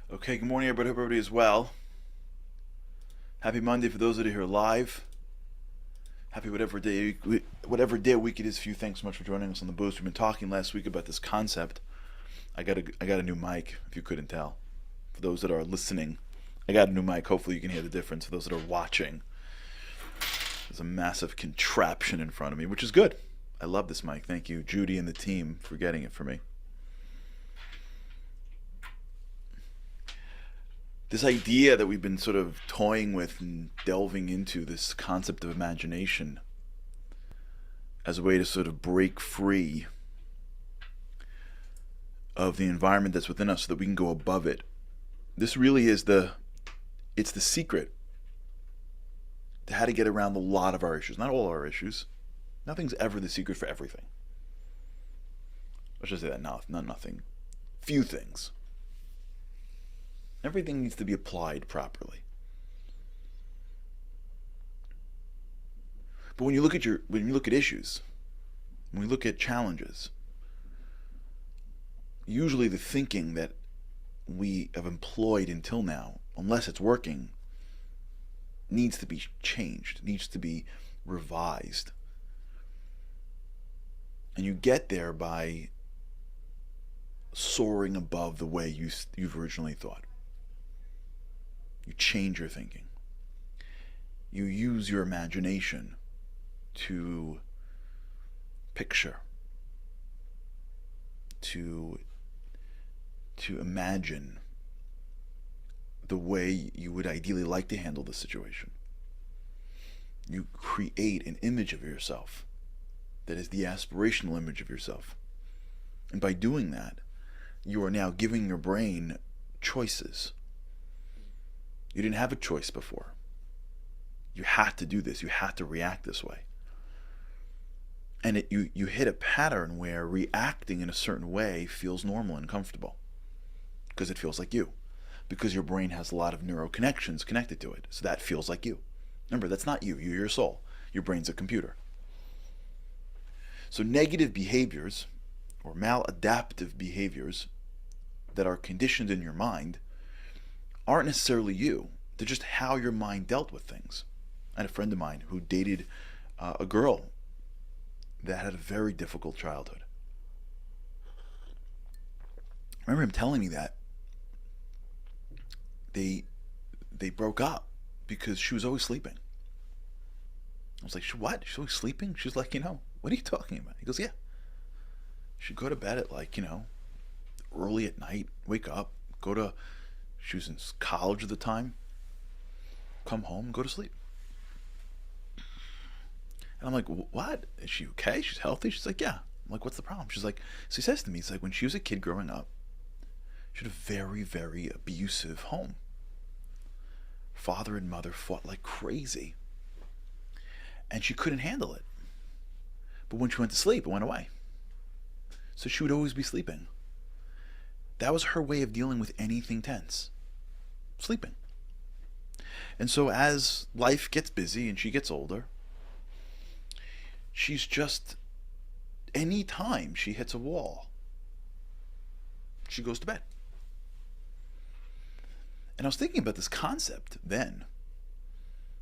Okay, good morning, everybody. Hope everybody is well. Happy Monday for those that are here live. Happy whatever day of week it is for you. Thanks so much for joining us on the boost. We've been talking last week about this concept. I got a new mic, if you couldn't tell. For those that are listening, I got a new mic. Hopefully you can hear the difference. For those that are watching, there's a massive contraption in front of me, which is good. I love this mic. Thank you, Judy and the team, for getting it for me. This idea that we've been sort of toying with and delving into, this concept of imagination as a way to sort of break free of the environment that's within us so that we can go above it. This really is it's the secret to how to get around a lot of our issues. Not all our issues. Nothing's ever the secret for everything. Let's just say that. Not nothing. Few things. Everything needs to be applied properly. But when you look at issues, when we look at challenges, usually the thinking that we have employed until now, unless it's working, needs to be changed, needs to be revised. And you get there by soaring above the way you've originally thought. You change your thinking. You use your imagination to picture, to imagine the way you would ideally like to handle the situation. You create an image of yourself that is the aspirational image of yourself. And by doing that, you are now giving your brain choices. You didn't have a choice before. You had to do this. You had to react this way. And you hit a pattern where reacting in a certain way feels normal and comfortable because it feels like you. Because your brain has a lot of neural connections connected to it. So that feels like you. Remember, that's not you. You're your soul. Your brain's a computer. So negative behaviors or maladaptive behaviors that are conditioned in your mind aren't necessarily you. They're just how your mind dealt with things. I had a friend of mine who dated a girl that had a very difficult childhood. I remember him telling me that they broke up because she was always sleeping. I was like, what? She's always sleeping? She's like, what are you talking about? He goes, yeah. She'd go to bed at early at night, wake up, she was in college at the time, come home, go to sleep. And I'm like, what? Is she okay? She's healthy? She's like, yeah. I'm like, what's the problem? She's like, so he says to me, it's like when she was a kid growing up, she had a very, very abusive home. Father and mother fought like crazy. And she couldn't handle it. But when she went to sleep, it went away. So she would always be sleeping. That was her way of dealing with anything tense. Sleeping. And so as life gets busy and she gets older, she's just, any time she hits a wall, she goes to bed. And I was thinking about this concept then.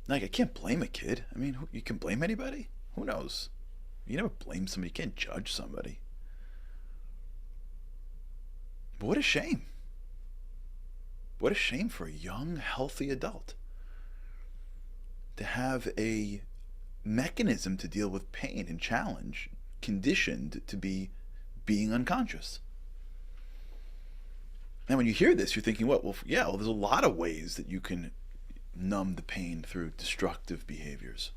Like, I can't blame a kid. I mean, you can blame anybody? Who knows? You never blame somebody. You can't judge somebody. But what a shame. What a shame for a young, healthy adult to have a mechanism to deal with pain and challenge conditioned to be being unconscious. Now, when you hear this, you're thinking, well, there's a lot of ways that you can numb the pain through destructive behaviors.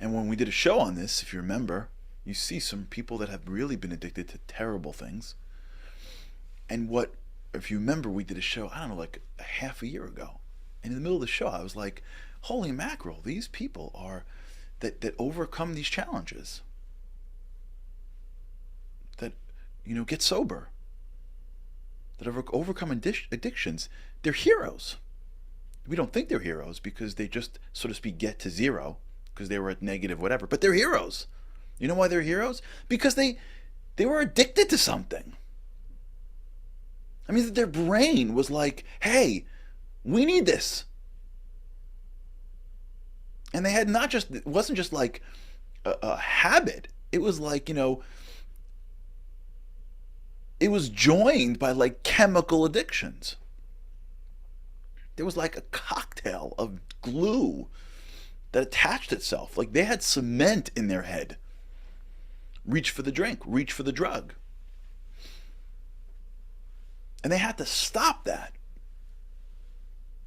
And when we did a show on this, if you remember, you see some people that have really been addicted to terrible things. And if you remember, we did a show, I don't know, like a half a year ago. And in the middle of the show, I was like, holy mackerel, these people are that overcome these challenges. That, get sober. That overcome addictions. They're heroes. We don't think they're heroes because they just, so to speak, get to zero because they were at negative whatever. But they're heroes. You know why they're heroes? Because they were addicted to something. I mean, their brain was like, hey, we need this. And they had not just, it wasn't just like a habit. It was like, it was joined by like chemical addictions. There was like a cocktail of glue that attached itself. Like they had cement in their head. Reach for the drink, reach for the drug. And they had to stop that.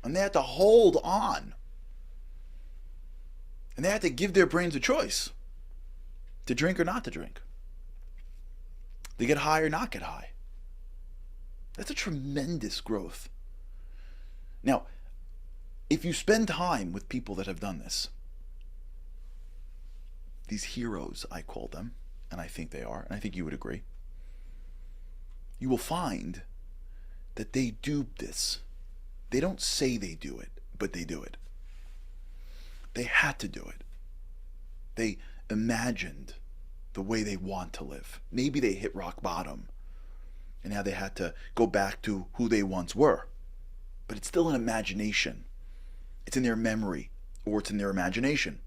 And they had to hold on. And they had to give their brains a choice to drink or not to drink, to get high or not get high. That's a tremendous growth. Now, if you spend time with people that have done this, these heroes, I call them, and I think they are, and I think you would agree, you will find that they do this. They don't say they do it, but they do it. They had to do it. They imagined the way they want to live. Maybe they hit rock bottom, and now they had to go back to who they once were. But it's still an imagination. It's in their memory, or it's in their imagination.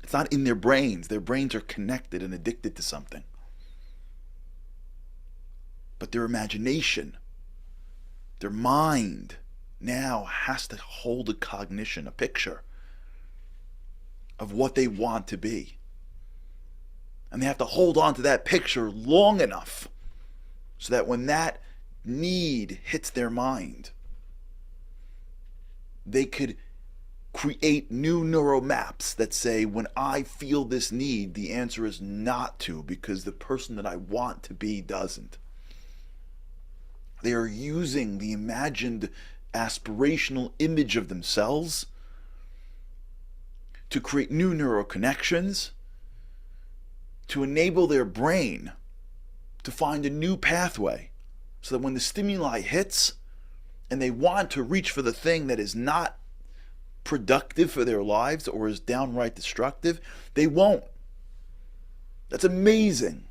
It's not in their brains. Their brains are connected and addicted to something. But their imagination, their mind, now has to hold a cognition, a picture of what they want to be. And they have to hold on to that picture long enough so that when that need hits their mind, they could create new neural maps that say, when I feel this need, the answer is not to, because the person that I want to be doesn't. They are using the imagined aspirational image of themselves to create new neural connections, to enable their brain to find a new pathway, so that when the stimuli hits and they want to reach for the thing that is not productive for their lives or is downright destructive, they won't. That's amazing.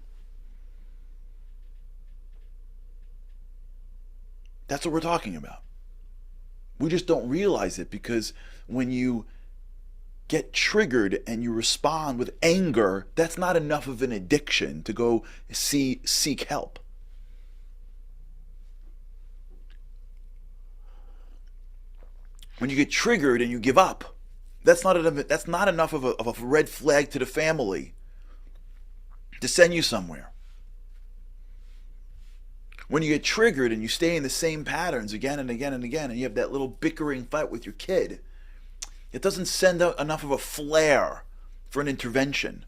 That's what we're talking about. We just don't realize it, because when you get triggered and you respond with anger, that's not enough of an addiction to go seek help. When you get triggered and you give up, that's not enough of a red flag to the family to send you somewhere. When you get triggered and you stay in the same patterns again and again and again, and you have that little bickering fight with your kid, it doesn't send out enough of a flare for an intervention.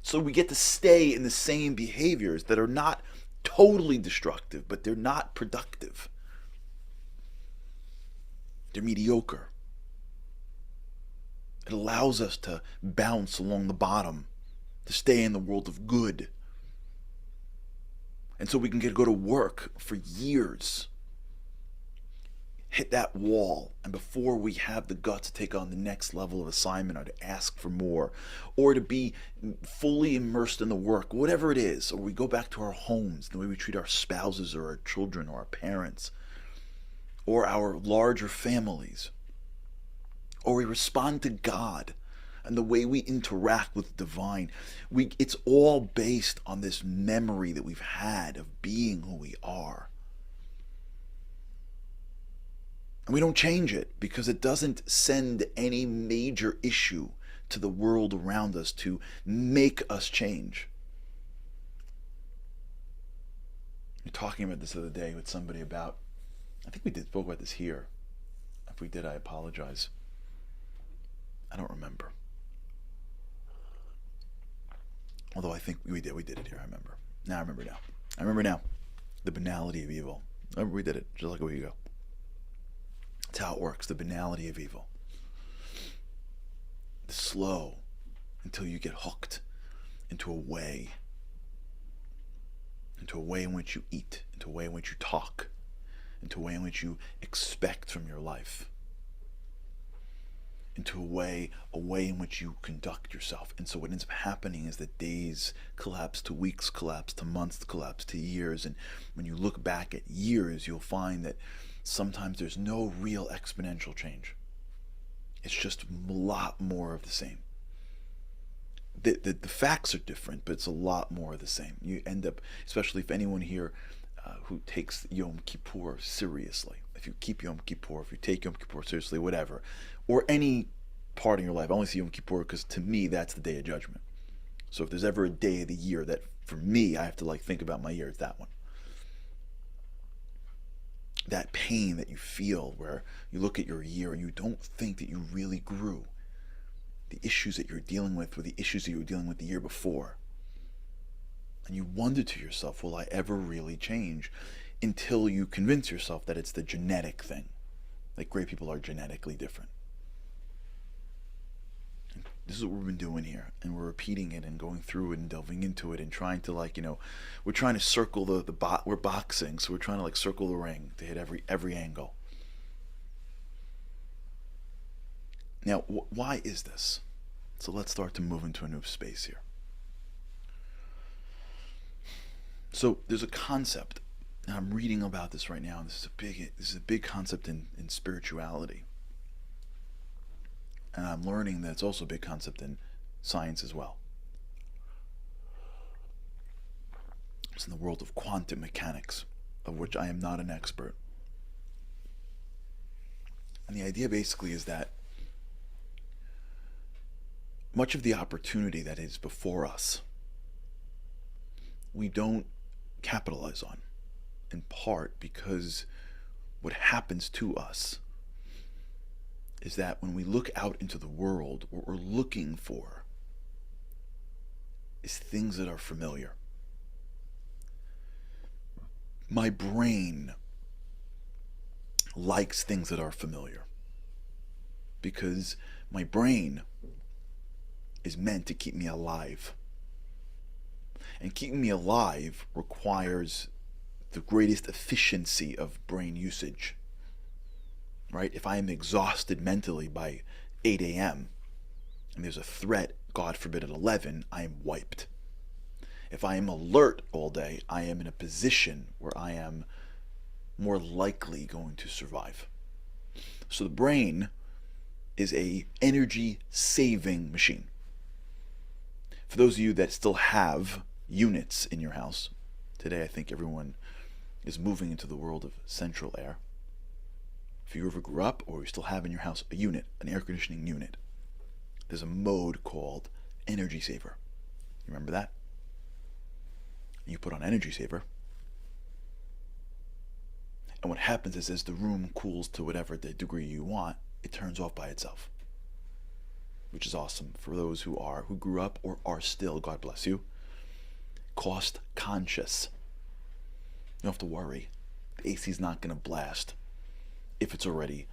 So we get to stay in the same behaviors that are not totally destructive, but they're not productive. They're mediocre. It allows us to bounce along the bottom, to stay in the world of good. And so we can go to work for years, hit that wall, and before we have the guts to take on the next level of assignment, or to ask for more, or to be fully immersed in the work, whatever it is, or we go back to our homes, the way we treat our spouses or our children or our parents, or our larger families, or we respond to God and the way we interact with the divine. It's all based on this memory that we've had of being who we are. And we don't change it, because it doesn't send any major issue to the world around us to make us change. You're talking about this the other day with somebody about, I think we spoke about this here. If we did, I apologize. I don't remember. Although I think we did it here, I remember. I remember now. The banality of evil. Remember, we did it just like a week ago. That's how it works, the banality of evil. The slow until you get hooked into a way in which you eat, into a way in which you talk, into a way in which you expect from your life, into a way in which you conduct yourself. And so what ends up happening is that days collapse to weeks, collapse to months, collapse to years. And when you look back at years, you'll find that sometimes there's no real exponential change. It's just a lot more of the same. The facts are different, but it's a lot more of the same. You end up, especially if anyone here who takes Yom Kippur seriously, if you keep Yom Kippur, if you take Yom Kippur seriously, whatever, or any part in your life. I only see Yom Kippur because to me that's the Day of Judgment. So if there's ever a day of the year that for me I have to like think about my year, it's that one. That pain that you feel where you look at your year and you don't think that you really grew. The issues that you're dealing with were the issues that you were dealing with the year before. And you wonder to yourself, will I ever really change? Until you convince yourself that it's the genetic thing. Like great people are genetically different. And this is what we've been doing here. And we're repeating it and going through it and delving into it and trying to we're trying to circle we're boxing. So we're trying to circle the ring to hit every angle. Now, why is this? So let's start to move into a new space here. So there's a concept, and I'm reading about this right now, and this is a big concept in spirituality. And I'm learning that it's also a big concept in science as well. It's in the world of quantum mechanics, of which I am not an expert. And the idea basically is that much of the opportunity that is before us, we don't capitalize on, in part because what happens to us is that when we look out into the world, what we're looking for is things that are familiar. My brain likes things that are familiar because my brain is meant to keep me alive. And keeping me alive requires the greatest efficiency of brain usage. Right? If I am exhausted mentally by 8 a.m. and there's a threat, God forbid, at 11, I am wiped. If I am alert all day, I am in a position where I am more likely going to survive. So the brain is a energy saving machine. For those of you that still have units in your house, today I think everyone is moving into the world of central air. If you ever grew up or you still have in your house a unit, an air conditioning unit, there's a mode called energy saver. You remember that? You put on energy saver, and what happens is as the room cools to whatever the degree you want, it turns off by itself, which is awesome for those who grew up or are still, God bless you, cost conscious. You don't have to worry. The AC is not going to blast if it's already,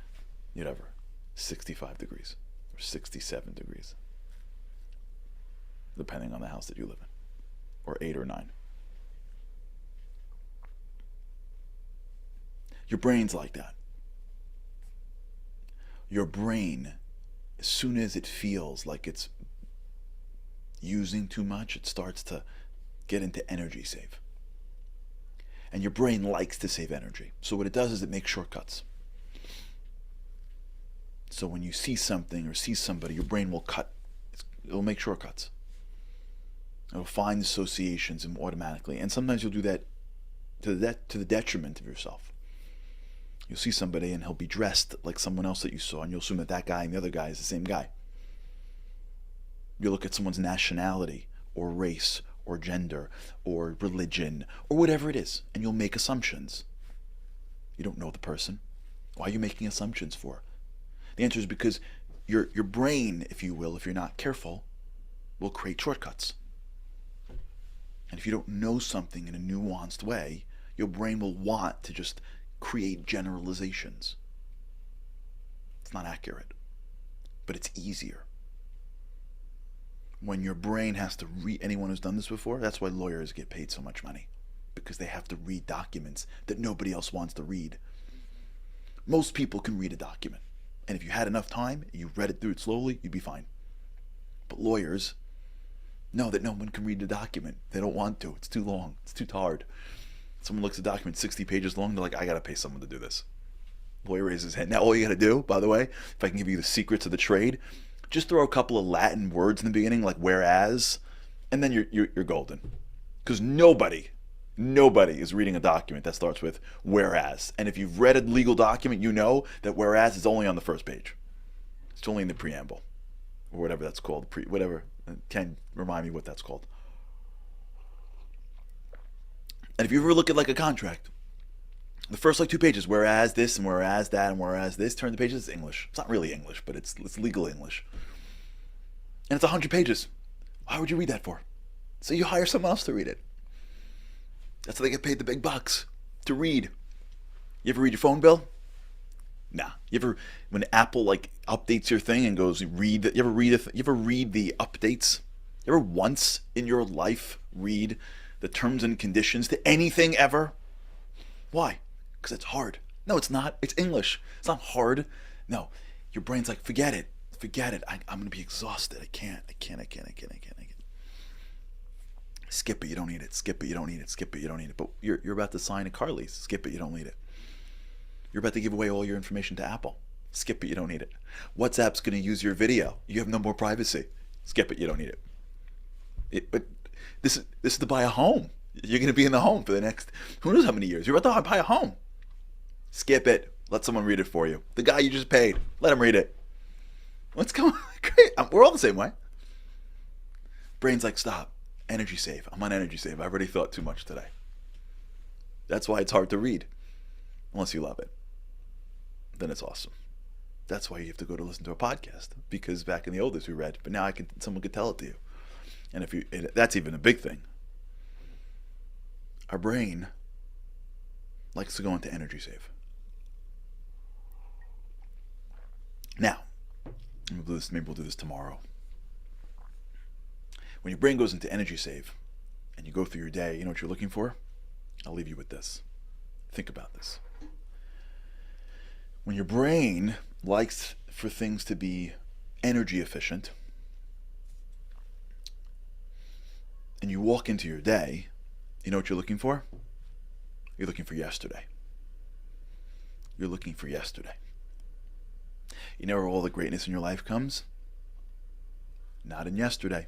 65 degrees or 67 degrees, depending on the house that you live in, or 8 or 9. Your brain's like that. Your brain, as soon as it feels like it's using too much, it starts to get into energy save. And your brain likes to save energy. So what it does is it makes shortcuts. So when you see something or see somebody, your brain will it'll make shortcuts. It'll find associations automatically. And sometimes you'll do that to the detriment of yourself. You'll see somebody and he'll be dressed like someone else that you saw, and you'll assume that guy and the other guy is the same guy. You look at someone's nationality or race or gender or religion or whatever it is, and you'll make assumptions. You don't know the person. Why are you making assumptions for? The answer is because your brain, if you will, if you're not careful, will create shortcuts. And if you don't know something in a nuanced way, your brain will want to just create generalizations. It's not accurate, but it's easier. When your brain has to read, anyone who's done this before, that's why lawyers get paid so much money, because they have to read documents that nobody else wants to read. Most people can read a document. And if you had enough time, you read it through it slowly, you'd be fine. But lawyers know that no one can read the document. They don't want to. It's too long. It's too hard. Someone looks at a document 60 pages long, they're like, I got to pay someone to do this. Lawyer raises his hand. Now, all you got to do, by the way, if I can give you the secrets of the trade, just throw a couple of Latin words in the beginning, like whereas, and then you're golden. Because nobody is reading a document that starts with whereas. And if you've read a legal document, you know that whereas is only on the first page. It's only in the preamble, or whatever that's called. Whatever. Can remind me what that's called. And if you ever look at like a contract, the first like 2 pages, whereas this and whereas that and whereas this, turn the pages, it's English. It's not really English, but it's legal English. And it's 100 pages. Why would you read that for? So you hire someone else to read it. That's how they get paid the big bucks, to read. You ever read your phone bill? Nah. You ever, when Apple like updates your thing and goes, read, you ever read the updates? You ever once in your life read the terms and conditions to anything ever? Why? Because it's hard. No, it's not. It's English. It's not hard. No, your brain's like, forget it. I'm going to be exhausted. I can't. Skip it. You don't need it. Skip it. You don't need it. Skip it. You don't need it. But you're about to sign a car lease. Skip it. You don't need it. You're about to give away all your information to Apple. Skip it. You don't need it. WhatsApp's going to use your video. You have no more privacy. Skip it. You don't need it. But this is to buy a home. You're going to be in the home for the next, who knows how many years. You're about to buy a home. Skip it. Let someone read it for you. The guy you just paid, let him read it. What's going on? Great. We're all the same way. Brain's like, stop. Energy save. I'm on energy save. I've already thought too much today. That's why it's hard to read. Unless you love it. Then it's awesome. That's why you have to go to listen to a podcast. Because back in the old days we read, but now someone could tell it to you. And that's even a big thing. Our brain likes to go into energy save. Now, maybe we'll do this tomorrow. When your brain goes into energy save and you go through your day, you know what you're looking for? I'll leave you with this. Think about this. When your brain likes for things to be energy efficient, and you walk into your day, you know what you're looking for? You're looking for yesterday. You're looking for yesterday. You know where all the greatness in your life comes? Not in yesterday.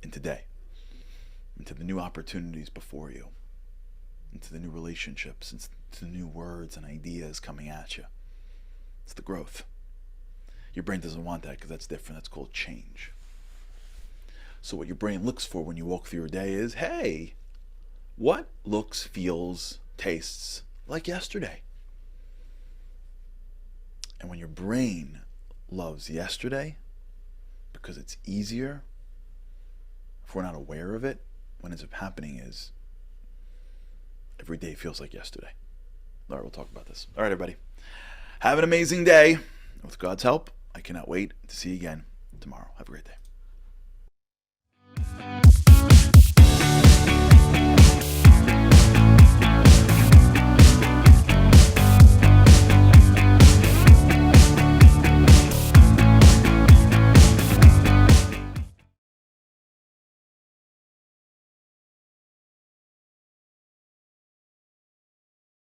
In today. Into the new opportunities before you. Into the new relationships. Into the new words and ideas coming at you. It's the growth. Your brain doesn't want that because that's different. That's called change. So what your brain looks for when you walk through your day is, hey, what looks, feels, tastes like yesterday? And when your brain loves yesterday, because it's easier, if we're not aware of it, what ends up happening is every day feels like yesterday. All right, we'll talk about this. All right, everybody. Have an amazing day. With God's help, I cannot wait to see you again tomorrow. Have a great day.